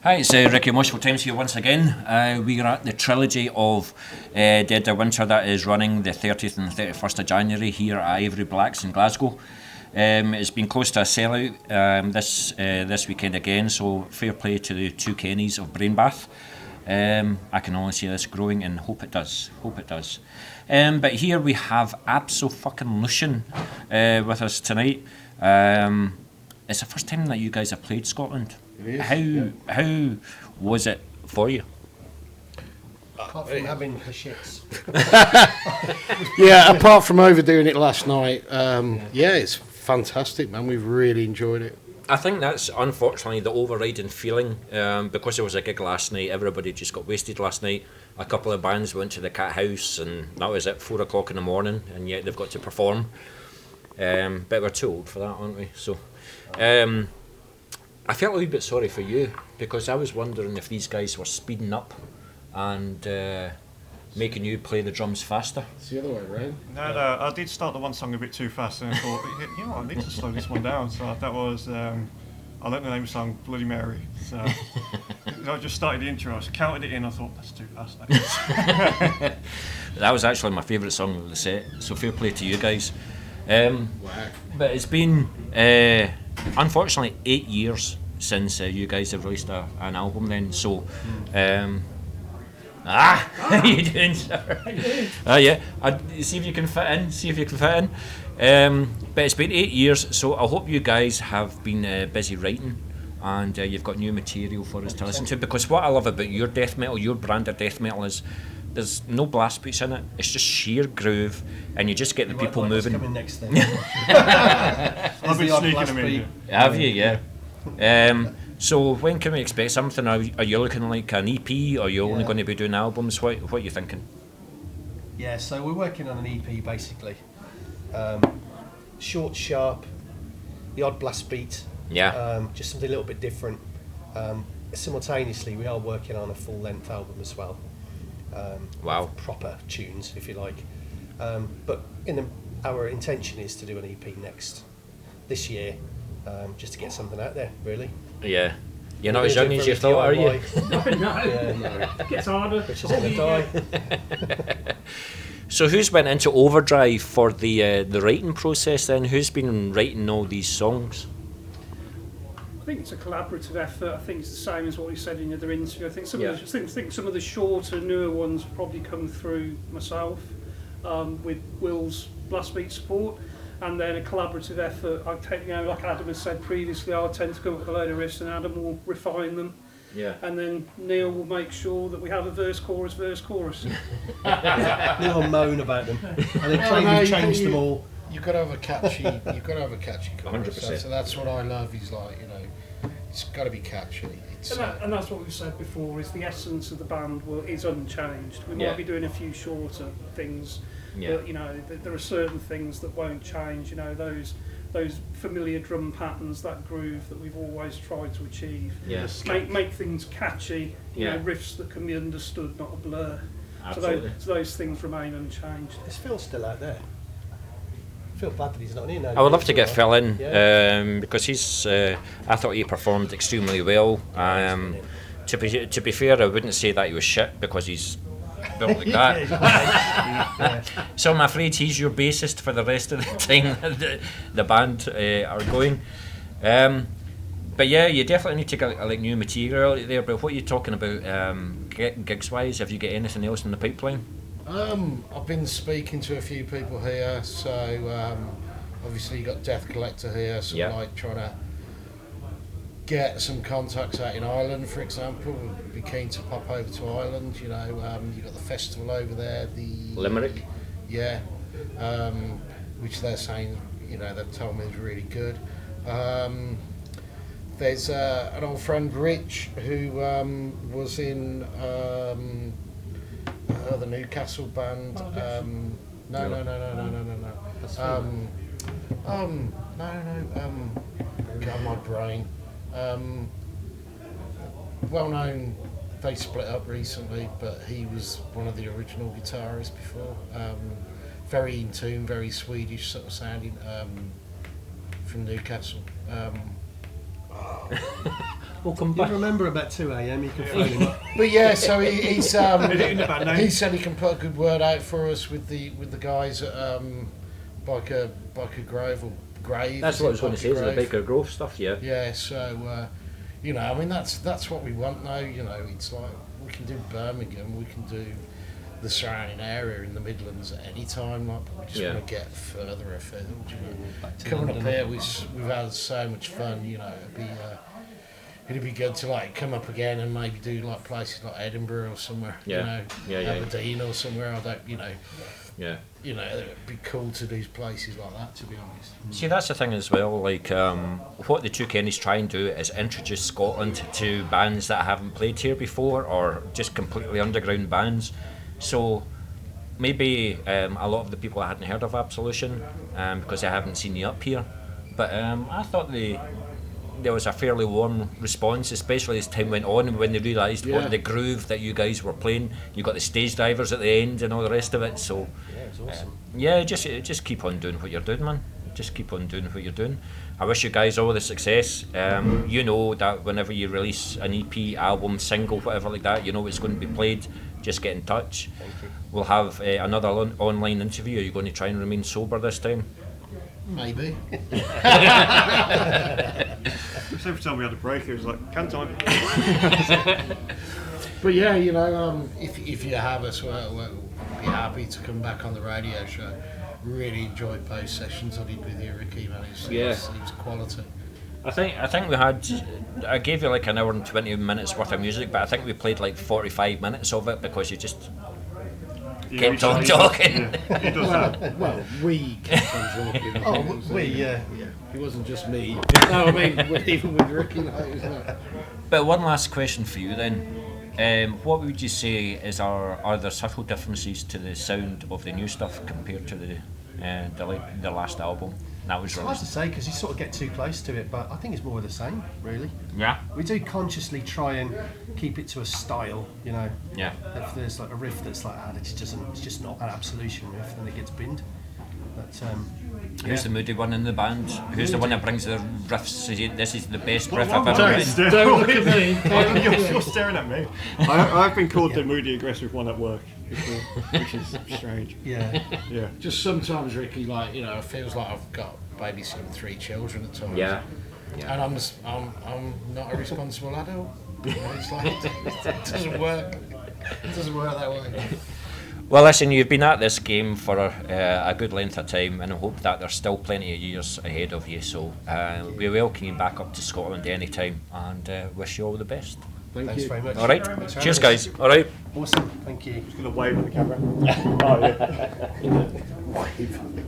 Hi, it's Ricky Mushful Times here once again. We are at the Trilogy of Dead of Winter that is running the 30th and 31st of January here at Ivory Blacks in Glasgow. It's been close to a sellout this weekend again, so fair play to the two Kennies of BrainBath. I can only see this growing and hope it does. But here we have Absolution with us tonight. It's the first time that you guys have played Scotland. How was it for you? Apart from having the shits. Yeah, apart from overdoing it last night, it's fantastic, man. We've really enjoyed it. I think that's unfortunately the overriding feeling, because there was a gig last night. Everybody just got wasted last night. A couple of bands went to the Cat House, and that was at 4 o'clock in the morning, and yet they've got to perform. But we're too old for that, aren't we? So, I felt a wee bit sorry for you, because I was wondering if these guys were speeding up and making you play the drums faster. It's the other way around. No, I did start the one song a bit too fast, and I thought, you know what, I need to slow this one down. So that was, I learnt the name of the song, Bloody Mary. So I just started the intro, I counted it in, I thought, that's too fast. That was actually my favourite song of the set, so fair play to you guys. But it's been, unfortunately, 8 years since you guys have released an album then, so... how you doing, sir? Yeah, see if you can fit in. But it's been 8 years, so I hope you guys have been busy writing, and you've got new material for us to listen to, because what I love about your death metal, your brand of death metal, is there's no blast beats in it. It's just sheer groove, and you just get the people moving. Coming next thing. I've been sneaking them in. Have you? Yeah. So when can we expect something? Are you looking like an EP, or are you only going to be doing albums? What are you thinking? Yeah, so we're working on an EP basically. Short, sharp, the odd blast beat. Yeah. Just something a little bit different. Simultaneously, we are working on a full-length album as well. Wow. With proper tunes, if you like. But our intention is to do an EP this year, just to get something out there, really. Yeah. You're not as young as you thought, are you? No. It gets harder. Which is going to die. So who's went into overdrive for the writing process then? Who's been writing all these songs? I think it's a collaborative effort. I think it's the same as what you said in the other interview. I think some of the shorter, newer ones probably come through myself, with Will's blast beat support, and then a collaborative effort. I take, like Adam has said previously, I tend to come up with a load of riffs, and Adam will refine them. Yeah. And then Neil will make sure that we have a verse, chorus. Neil will moan about them, and then claim we've changed them all. You've got to have a catchy. Chorus. 100%. So that's what I love. He's like, it's got to be catchy. And that's what we've said before, is the essence of the band is unchanged. We might be doing a few shorter things, but there are certain things that won't change. Those familiar drum patterns, that groove that we've always tried to achieve. Yes. Make things catchy, riffs that can be understood, not a blur. Absolutely. So those things remain unchanged. Is Phil still out there? I feel bad that he's not in now. I would love to get Phil in, because he's. I thought he performed extremely well. To be fair, I wouldn't say that he was shit, because he's built like that. So I'm afraid he's your bassist for the rest of the time the band are going. But yeah, you definitely need to get like new material out there. But what are you talking about gigs wise? Have you got anything else in the pipeline? I've been speaking to a few people here, so obviously you got Death Collector here, so like trying to get some contacts out in Ireland, for example. We'd be keen to pop over to Ireland. You got the festival over there, the Limerick. Yeah, which they're saying, they've told me is really good. There's an old friend, Rich, who was in the Newcastle band. No. God, my brain. Well known. They split up recently, but he was one of the original guitarists before. Very in tune, very Swedish sort of sounding, from Newcastle. welcome You back. remember about 2 a.m. You can phone him up. But yeah, so he's bad name. he said he can put a good word out for us with the guys at Biker Grove or Grave. That's what I was going to say, is the Grove. Baker Grove stuff, yeah. Yeah, so you know, I mean that's what we want now. You know, it's like we can do Birmingham, we can do the surrounding area in the Midlands at any time. Like, we just Yeah. want to get further afield. You know, Back to coming up London. here, we've had so much fun. You know, it'd be good to like come up again and maybe do like places like Edinburgh or somewhere. Yeah. You know, Yeah, yeah. Aberdeen or somewhere. I don't. Yeah. You know, it'd be cool to do places like that. To be honest. See, that's the thing as well, like, what the two Kennys try and do is introduce Scotland to bands that haven't played here before, or just completely underground bands. So maybe a lot of the people hadn't heard of Absolution because they haven't seen you up here. But I thought there was a fairly warm response, especially as time went on, and when they realised Yeah. what the groove that you guys were playing. You got the stage divers at the end and all the rest of it. So Yeah, it was awesome. yeah, just keep on doing what you're doing, man. Just keep on doing what you're doing. I wish you guys all the success. You know that whenever you release an EP, album, single, whatever like that, you know it's going to be played. Just get in touch. Thank you. We'll have another online interview. Are you going to try and remain sober this time? Maybe. So every time we had a break, it was like, can time. But yeah, you know, if you have us, we'll be happy to come back on the radio show. Really enjoyed those sessions I did with you, Ricky, man. It was quality. I think we had. I gave you like an hour and 20 minutes worth of music, but I think we played like 45 minutes of it because you just kept on talking. Yeah, he does that. Well, we kept on talking. Oh, yeah. It wasn't just me. No, I mean, even with Ricky, like, it was like, But one last question for you then. What would you say are there subtle differences to the sound of the new stuff compared to the last album that was It's hard to released? say because you sort of get too close to it, but I think it's more of the same, really. Yeah. We do consciously try and keep it to a style, you know. Yeah. If there's like a riff that's like that, it's just not an Absolution riff, then it gets binned. But Who's the moody one in the band? Who's the one that brings the riffs? This is the best riff I've Don't ever heard. stare. don't look at me. You're staring at me. I've been called the moody aggressive one at work before, which is strange. yeah, Yeah. Just sometimes, Ricky, like, you know, it feels like I've got babysitting 3 children at times. Yeah. And I'm not a responsible adult. You know, it's like, it doesn't work. It doesn't work that way. Well, listen, you've been at this game for a good length of time, and I hope that there's still plenty of years ahead of you. So we welcome you back up to Scotland anytime, and wish you all the best. thanks very much. All right, Thanks for cheers, having us. guys. All right. Awesome, thank you. Just gonna wave at the camera. Oh yeah.